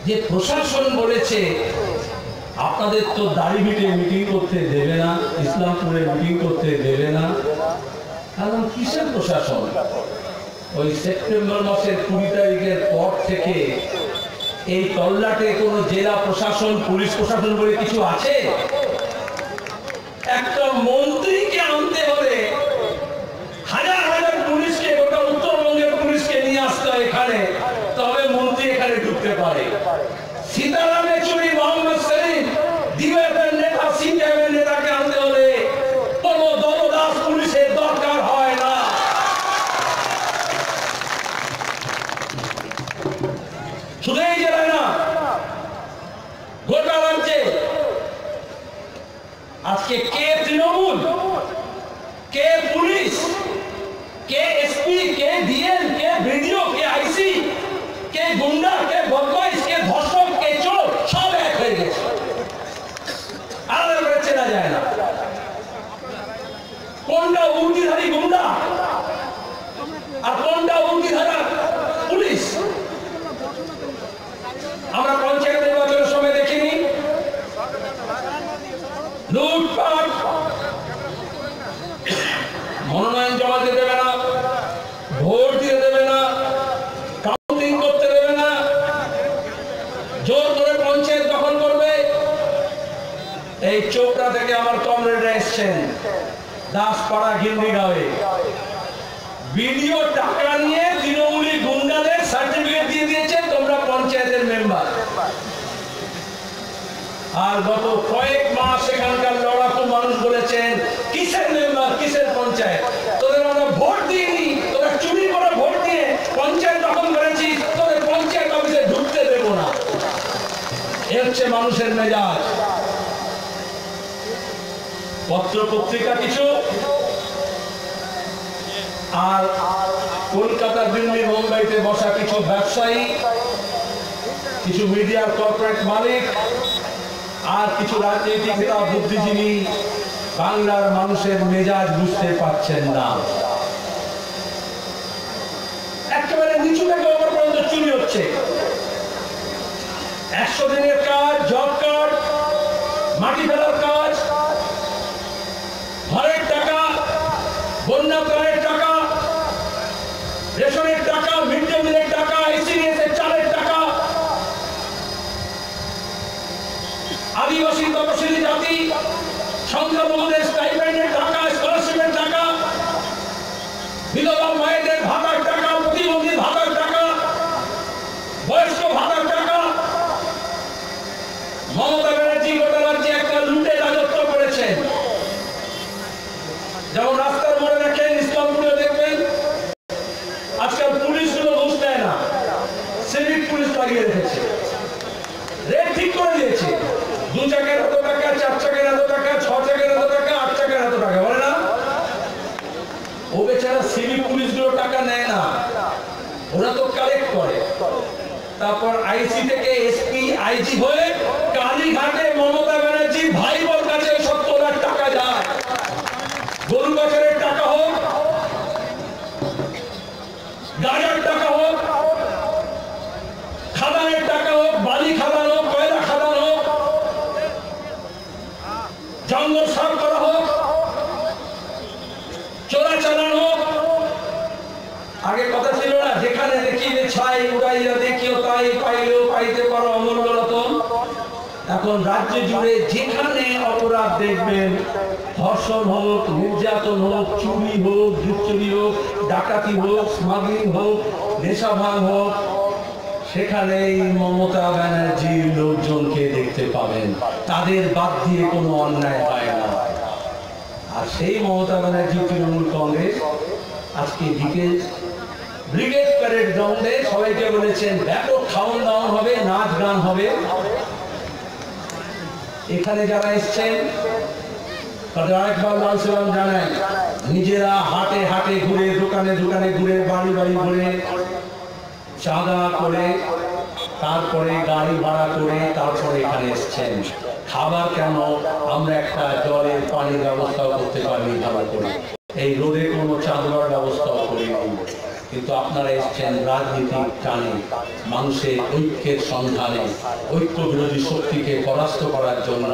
যে প্রশাসন বলেছে আপনাদের তো দাড়িভিটে মিটিং করতে দেবে না, ইসলামপুরে মিটিং করতে দেবে না, কারণ কিসের প্রশাসন? ওই সেপ্টেম্বর মাসের 20 তারিখের পর থেকে এই তল্লাটে কোনো জেলা প্রশাসন, পুলিশ প্রশাসন বলে কিছু আছে? একটা মন্ত্রীকে আনতে হলে হাজার হাজার পুলিশকে, গোটা উত্তরবঙ্গের পুলিশকে নিয়ে আসতে হয় এখানে, তবে মন্ত্রী এখানে ঢুকতে পারে। সীতারাম ইয়েচুরি, মোহাম্মদ সেলিম, ডিওএফের নেতা, সিপিএমের নেতাকে আনতে হলে কোনো দলদাস পুলিশের দরকার হয় না। শুধু এই জেলায় না, গোটা রাজ্যে আজকে কে তৃণমূল, কে পুলিশ, কে এসপি, কে ডিএম, কে বিডিও, কে আইসি, কে গুন্ডা, কে বদমাইশ, কে ধর্ষক, কে চোর, সব এক হয়ে গেছে, আলাদা করে চেনা যায় না। কোনটা উর্দিধারী গুন্ডা আর কোনটা উর্দিধারা পুলিশ? আমরা পঞ্চায়েত নির্বাচনের সময় দেখিনি লুটপাট, মনোনয়ন জমা দিতে দেবে না, ভোট দিতে দেবে না, কাউন্টিং করতে দেবে না, জোর করে পঞ্চায়েত দখল করবে। এই চোপড়া থেকে আমার কমরেডরা এসছেন, দাসপাড়া গিন্দিগাঁওয়ে, বিডিও টাকা নিয়ে তৃণমূলী গুন্ডাদের সার্টিফিকেট দিয়ে দিয়েছে তোমরা পঞ্চায়েতের মেম্বার। আর গত কয়েক মাস এখানকার লড়াকু মানুষ বলেছেন কিসের মেম্বার, কিসের পঞ্চায়েত, তোদের আমরা ভোট দিইনি, তোরা চুরি করে ভোট দিয়ে পঞ্চায়েত দখল করেছিস, তোদের পঞ্চায়েত অফিসে ঢুকতে দেব না। এ হচ্ছে মানুষের মেজাজ। পত্র পত্রিকা কিছু, আর কলকাতা, দিল্লি, মুম্বাইতে বসা কিছু ব্যবসায়ী, কিছু মিডিয়ার কর্পোরেট মালিক, আর কিছু রাজনৈতিক নেতা, বুদ্ধিজীবী বাংলার মানুষের মেজাজ বুঝতে পারছেন না। একেবারে নিচু থেকে ওপর পর্যন্ত চুরি হচ্ছে। 100 দিনের কাজ, জব কার্ড, মাটি ফেলার কাজ, ঘরের টাকা, বন্যা ত্রাণের টাকা, রেশনের টাকা, মিড ডে মিলের টাকা, আইসিডিএস এর চালের টাকা, আদিবাসী তপশিলি জাতি সংখ্যালঘুদের স্টাইপেন্ডের টাকা, স্কলারশিপের টাকা, বিধবা মায়েদের ভাতার টাকা, প্রতিবন্ধী ভাতার টাকা, বয়স্ক ভাতার টাকা। মমতা ব্যানার্জি গোটা রাজ্যে একটা লুটে রাজত্ব করেছেন। যেমন রাস্তার মোড়ে দেখেন, ইসলামপুরে দেখবেন আজকাল পুলিশগুলো ঘুষ দেয় না, সিভিক পুলিশ লাগিয়ে রেখেছে, রেট ঠিক করে দিয়েছে। 2 চাকার এত টাকা, 4 চাকার এত টাকা, 6 চাকার এত টাকা, 8 চাকার এত টাকা, বলে না? ও বেচারা সিভিক পুলিশগুলো টাকা নেয় না, ওরা তো কালেক্ট করে। তারপর আইসি থেকে এসপি, আইজি হয়ে কালীঘাটে মমতা ব্যানার্জি ভাই বোন কাছে 70 লাখ টাকা যায়। গরু বছরের টাকা হোক, গাজার টাকা হোক, খাদানের টাকা হোক, বালি খাদান হোক, কয়লা খাদান হোক, জঙ্গল সাফ করা হোক, চোরাচালান হোক। আগে কথা ছিল না, যেখানে দেখি যে ছাই উড়াইয়া দেখিও তাই পাইলেও পাইতে পারো অমূল্য রতন। এখন রাজ্য জুড়ে যেখানে অপরাধ দেখবেন, ধর্ষণ হোক, নির্যাতন হোক, চুরি হোক, দুশ্চুরি হোক, ডাকাতি হোক, স্মাগলিং হোক, নেশাভান হোক, সেখানেই মমতা ব্যানার্জির লোকজনকে দেখতে পাবেন। তাদের বাদ দিয়ে কোনো অন্যায় হয় না। আর সেই মমতা ব্যানার্জি, তৃণমূল কংগ্রেস আজকে ব্রিগেড প্যারেড গ্রাউন্ডে সবাইকে বলেছেন ব্যাপক খাওয়ান দাওয়ান হবে, নাচ গান হবে। এখানে যারা এসছেন তাদের আরেকবার লাল সালাম জানাই, নিজেরা হাটে হাটে ঘুরে, দোকানে দোকানে ঘুরে, বাড়ি বাড়ি ঘুরে, চাঁদা করে, তারপরে গাড়ি ভাড়া করে, তারপরে এখানে এসছেন। খাবার কেন, আমরা একটা জলের পানির ব্যবস্থাও করতে পারিনি ভালো করে, এই রোদে কোনো চাঁদবার ব্যবস্থাও করিনি। কিন্তু আপনারা এসেছেন রাজনীতির টানে, মানুষের ঐক্যের সন্ধানে, ঐক্য বিরোধী শক্তিকে পরাস্ত করার জন্য,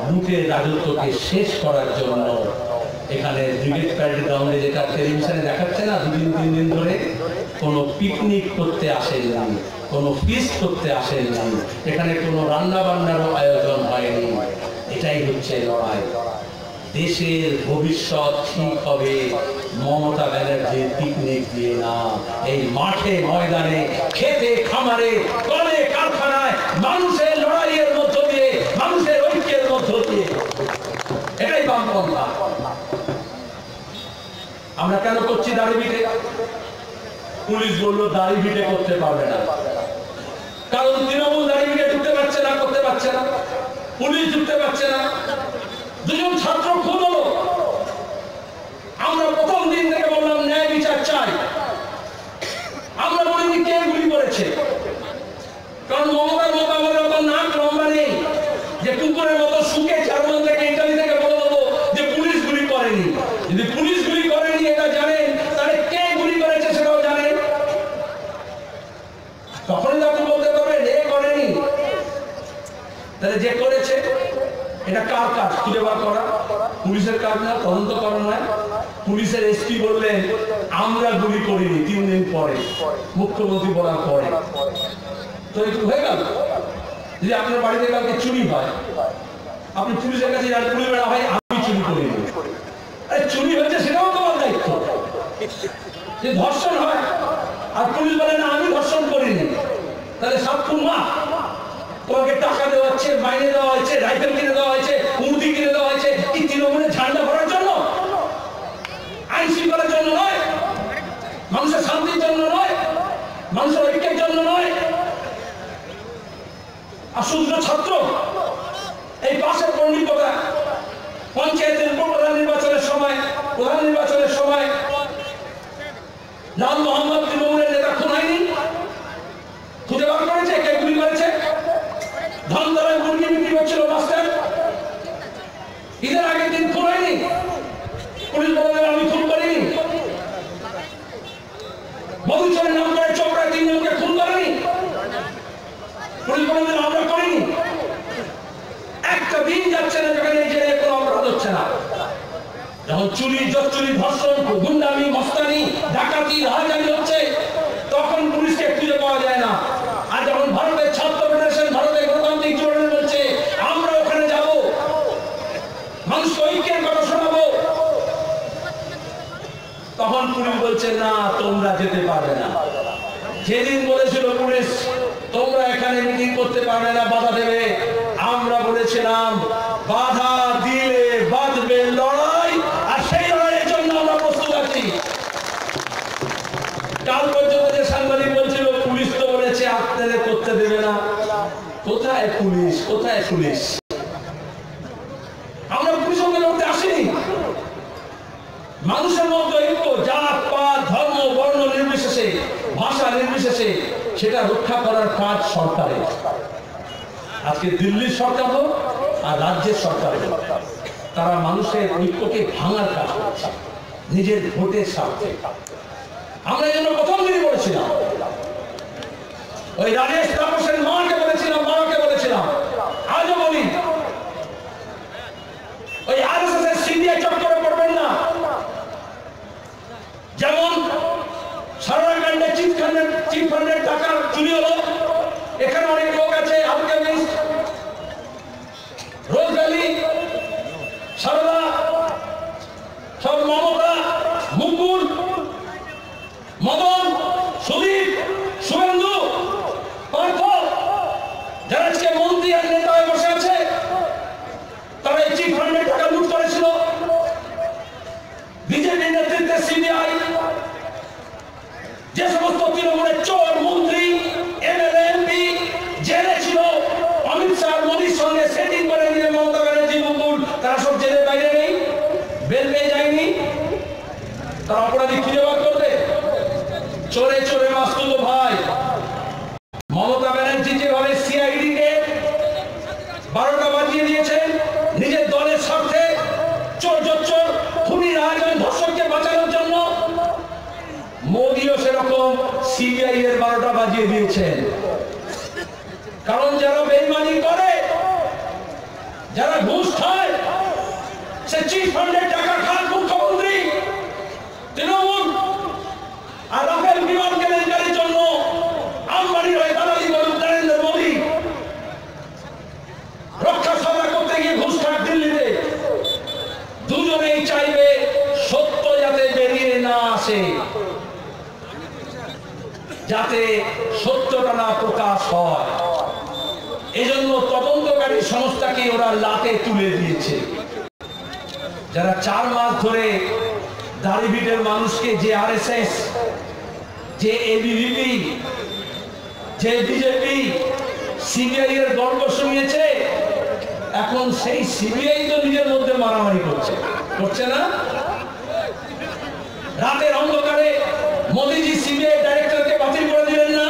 লুটের রাজত্বকে শেষ করার জন্য। এখানে ব্রিগেড প্যারেড গ্রাউন্ডে যেটা টেলিভিশনে দেখাচ্ছে না 2-3 দিন ধরে, কোনো পিকনিক করতে আসেননি, কোনো ফিস্ট করতে আসেননি, এখানে কোনো রান্না বান্নারও আয়োজন হয়নি। এটাই হচ্ছে লড়াই। দেশের ভবিষ্যৎ ঠিক হবে মমতা ব্যানার্জির পিকনিক দিয়ে না, এই মাঠে ময়দানে, খেতে খামারে, কলে কারখানায়, মানুষের লড়াইয়ের মধ্য দিয়ে, মানুষের ঐক্যের মধ্য দিয়ে। এটাই বামপন্থা। আমরা কেন করছি দাড়ি ভিটে? পুলিশ বললো দাড়ি ভিটে করতে পারবে না, কারণ তৃণমূল দাড়ি ভিটে ঢুকতে পারছে না, করতে পারছে না, পুলিশ ঢুকতে পারছে না। 2জন ছাত্র খুন হলো। আমরা প্রথম দিন থেকে বললাম ন্যায় বিচার চাই। আমরা বলিনি কে গুলি করেছে, কারণ মমতার মোকাবেলার মতো নাক লম্বা নেই যে কুকুরের মতো শুকে জার্মান থেকে ইটালি থেকে বলে দেবো যে পুলিশ গুলি করেনি। যদি পুলিশ গুলি করেনি এটা জানেন, তাহলে কে গুলি করেছে সেটাও জানেন, তখনই আপনি বলতে পারবেন এ করেনি। তাহলে যে করেছে এটা কার কাজ খুঁজে বার করা? পুলিশের কাজ না, তদন্ত করা নয়। পুলিশের এসপি বললেন আমরা গুলি করিনি 3 দিন পরে, মুখ্যমন্ত্রী বলার পরে। তো একটু হয়ে গেল। যদি আপনার বাড়িতে কাউকে চুরি হয়, আপনি পুলিশের কাছে যান, পুলিশ বেড়া হয় আমি চুরি করিনি। আরে চুরি হয়েছে সেটাও তোমার দায়িত্ব। যে ধর্ষণ হয় আর পুলিশ বলে না আমি ধর্ষণ করিনি, তাহলে সব মা তোমাকে টাকা দেওয়া হচ্ছে, মাইনে দেওয়া হয়েছে, রাইফেল কিনে দেওয়া হয়েছে, মুরগি কিনে দেওয়া হয়েছে, কি তৃণমূলের ঝান্ডা ভরার জন্য? আইন শৃঙ্খলার জন্য নয়, মানুষের শান্তির জন্য নয়, মানুষের ঐক্যের জন্য নয়। আর শুধু ছাত্র এই পাশের পণ্ডিতরা পঞ্চায়েতের প্রধান নির্বাচনের সময় লাল মোহাম্মদ তৃণমূলের নেতা খুন হয়নি? খুঁজে বার করেছে কে গুলি করেছে? ধনতলায় মুরগি বিক্রি করছিল মাস্টার, ঈদের আগের দিন খুন হয়নি? পুলিশ বলে আমি খুন করিনি। মধুচরের নাম করে চোপড়ায় 3 জনকে খুন করেনি? পুলিশ বলে আমরা করিনি। একটা দিন যাচ্ছে না যেখানে এই জেলায় কোনো অপরাধ হচ্ছে না। যখন চুরি, ধর্ষণ, গুন্ডামি, মস্তানি, ডাকাতি, রাহাজানি হচ্ছে, তখন পুলিশকে খুঁজে পাওয়া যায় না। আর যখন ভারতের ছাত্র ফেডারেশন, ভারতের গণতান্ত্রিক জোটের বলছে আমরা ওখানে যাব, মানুষকে ঐক্যের কথা শোনাবো, তখন পুলিশ বলছে না তোমরা যেতে পারবে না। যেদিন বলেছিল পুলিশ তোমরা এখানে মিটিং করতে পারবে না, বাধা দেবে, আমরা বলেছিলাম বাধা দিলে বাঁধবে লড়াই, আর সেই লড়াইয়ের জন্য আমরা প্রস্তুত আছি। কাল পর্যন্ত যে সাংবাদিক বলছিল পুলিশ তো বলেছে আপনাদের করতে দেবে না, কোথায় পুলিশ, কোথায় পুলিশ? আমরা পুলিশ সঙ্গে লড়তে আসিনি। মানুষের মধ্যে ঐক্য, জাত পাত, ধর্ম, বর্ণ নির্বিশেষে, ভাষা নির্বিশেষে, সেটা রক্ষা করার কাজ সরকারের। আজকে দিল্লির সরকার হোক আর রাজ্যের সরকার হোক, তারা মানুষের ঐক্যকে ভাঙার কাজ করছে নিজের ভোটের স্বার্থে। আমরা এই জন্য প্রথম দিনই বলেছিলাম, ওই রাজেশ তাপসের মাকে বলেছিলাম, বাবাকে বলেছিলাম, আজও বলি, ওই আরএসএস এর সিবিআই চক্করে পড়বেন না। যেমন সারাকাণ্ডে চিট ফান্ডের টাকা চুরি হলো, এখানে অনেক লোক আছে, আলকেমিস্ট, রোজ ভ্যালি, সারদা, সব মমতা, মুকুল, মদন, সুদীপ, শুভেন্দু, পার্থ, যারা আজকে মন্ত্রী আর নেতা হয়ে বসে আছে, তারা এই চিট ফান্ডের টাকা লুট করেছিল। বিজেপির নেতৃত্বে সিবিআই যে সমস্ত তৃণমূলের চোর মন্ত্রী, এমএলএ, এমপি জেলে ছিল, অমিত শাহ মোদীর সঙ্গে সেটিং করে নিয়ে মমতা ব্যানার্জি, মুকুল, তারা সব জেলের বাইরে নেই, বেল পেয়ে যায়নি। তারা অপরাধী খুঁজে বার করবে। চোরে চোরে মাস তুলো ভাই। মমতা ব্যানার্জি যেভাবে সিআইডি কে 12টা বাজিয়ে দিয়েছেন নিজের দলের স্বার্থে, চোর খুনি রাহাজানি ধর্ষককে বাঁচানোর জন্য, মোদিও সেরকম সিবিআই এর 12টা বাজিয়ে দিয়েছেন। কারণ যারা বেইমানি করে, যারা ঘুষ খায়, সে চিট ফান্ডের টাকা খান মুখ্যমন্ত্রী, তৃণমূল, আর রাফেল বিমান কেলেঙ্কারির জন্য আম্বানির হয়ে দালালি করুন নরেন্দ্র মোদী, রক্ষা সভা করতে গিয়ে ঘুষ খায় দিল্লিতে। দুজনেই চাইবে সত্য যাতে বেরিয়ে না আসে, যাতে সত্যটা না প্রকাশ হয়। এজন্য তদন্তকারী সংস্থাকে ওরা লাটে তুলে দিয়েছে। যারা 4 মাস ধরে দাড়িভিটের মানুষকে, যে আরএসএস, যে এবিভিপি, যে বিজেপি সিবিআই এর গল্প শুনিয়েছে, এখন সেই সিবিআই তো নিজের মধ্যে মারামারি করছে না? রাতের অন্ধকারে মোদীজি সিবিআই ডাইরেক্টরকে বাতিল করে দিলেন না?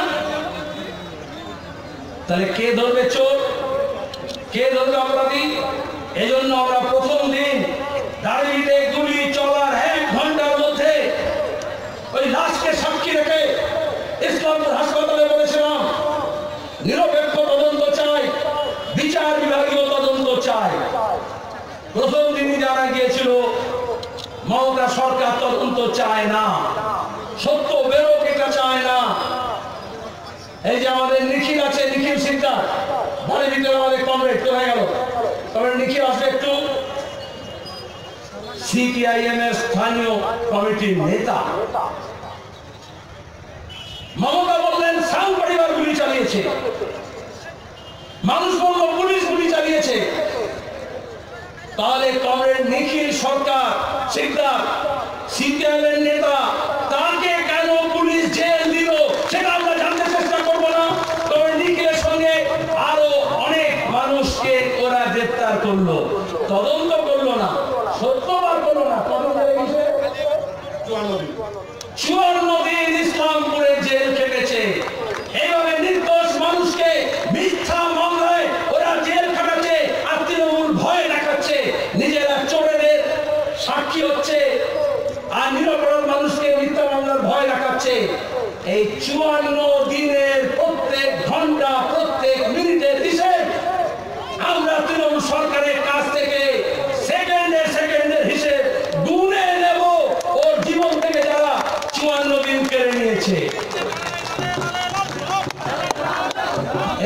তাহলে কে ধরবে চোর, কে ধরবে অপরাধী? এজন্য আমরা প্রথম দিন দাড়িভিটে গুলি চলার 1 ঘন্টার মধ্যে ওই লাশকে সাক্ষী রেখে ইসলামপুর হাসপাতালে বলেছিলাম নিরপেক্ষ তদন্ত চাই, বিচার বিভাগীয় তদন্ত চাই। প্রথম দিনই জানা গিয়েছিল মমতা সরকার তদন্ত চায় না, সত্য বেরোক এটা চায় না। এই যে আমাদের নিখিল আছে, নিখিল সিকদার, বাড়ির ভিতরে আমাদের কমরেড হয়ে গেল, তবে নিখিল আসবে একটু, সিপিআইএম এর স্থানীয় কমিটির নেতা। মমতা বললেন সাং পরিবার গুলি চালিয়েছে, মানুষ বলল পুলিশ গুলি চালিয়েছে। তাহলে কমরেড নিখিল সরকার সিকদার, সিপিআইএম এর নেতা, তাকে কেন পুলিশ জেল দিল সেটা আমরা জানতে চেষ্টা করব না? তবে নিখিলের সঙ্গে আরো অনেক মানুষকে ওরা গ্রেফতার করলো, তদন্ত করলো না, সত্যবার করলো না। 54 দিন ইসলামপুরে জেল কেটেছে। এইভাবে নির্দোষ মানুষকে মিথ্যা মামলায় ওরা জেল কাটাচ্ছে, আর তৃণমূল ভয় দেখাচ্ছে, নিজেরা চোরেদের সাক্ষী হচ্ছে, আর নিরপরাধ মানুষকে মিথ্যা মামলার ভয় দেখাচ্ছে। এই 54 দিনের প্রত্যেক ঘন্টা, প্রত্যেক মিনিটের হিসেব আমরা তৃণমূল সরকারের কাছ থেকে সেকেন্ডের হিসেব গুনে নেব। ওর জীবন থেকে যারা 54 দিন কেড়ে নিয়েছে।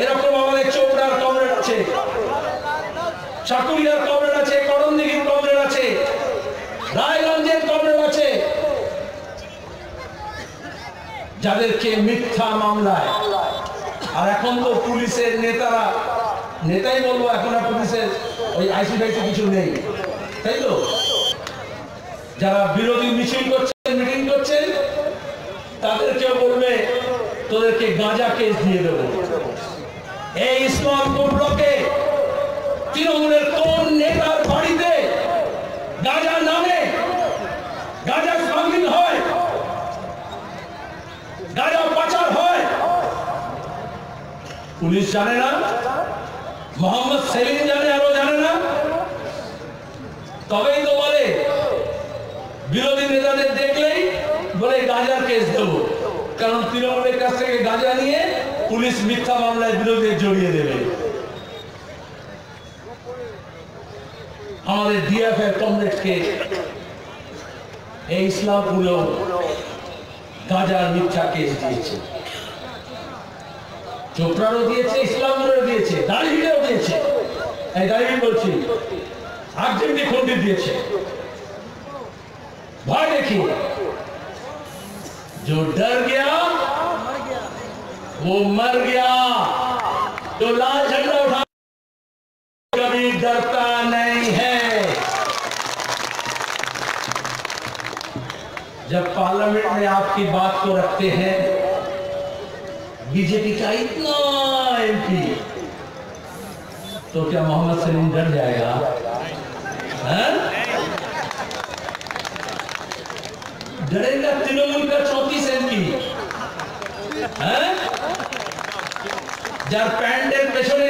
এরকম আমাদের চোপড়ার কমরেড আছে, চাকুরিয়ার কমরেড আছে, করণদিঘির কমরেড আছে, রায়গঞ্জের কমরেড আছে, যাদেরকে মিথ্যা মামলায়, আর এখন তো পুলিশের নেতারা, নেতাই বলবো, এখন আর পুলিশের ওই আইসি ফাইসি কিছু নেই, তাই তো? যারা বিরোধী মিছিল করছেন, মিটিং করছেন, তাদেরকেও বলবে তোদেরকে গাঁজা কেস দিয়ে দেবো। এই ইসলামপুর ব্লকে তৃণমূলের কোন নেতার বাড়িতে গাঁজা নামে গাঁজা স্মাগলিং হয়, গাঁজা পাচার হয়, পুলিশ জানে না? মোহাম্মদ সেলিম জানে, আরো জানে না? তবেই তো বলে, বিরোধী নেতাদের দেখলেই বলে গাঁজার কেস দেবো, কারণ তৃণমূলের কাছ থেকে গাঁজা নিয়ে পুলিশ মিথ্যা মামলায় বিরোধী জড়িয়ে দেবে। আমাদের ডিএফএর কমরেডকে এই ইসলামপুরেও গাঁজার মিথ্যা কেস দিয়েছে, চোপড়ারও দিয়েছে, ইসলামপুরেও দিয়েছে, দাড়িভিটেও দিয়েছে। এই দাড়িভিট বলছি, আর্জেন্টি খন্ডি দিয়েছে। भय देखिए, जो डर गया वो मर गया, जो लाल झंडा उठा कभी डरता नहीं है। जब पार्लियामेंट में आपकी बात को रखते हैं, बीजेपी का इतना एमपी, तो क्या मोहम्मद सलीम डर जाएगा? डरेगा तृणमूल का 34 एमपी, যার প্যান্টের পেছনে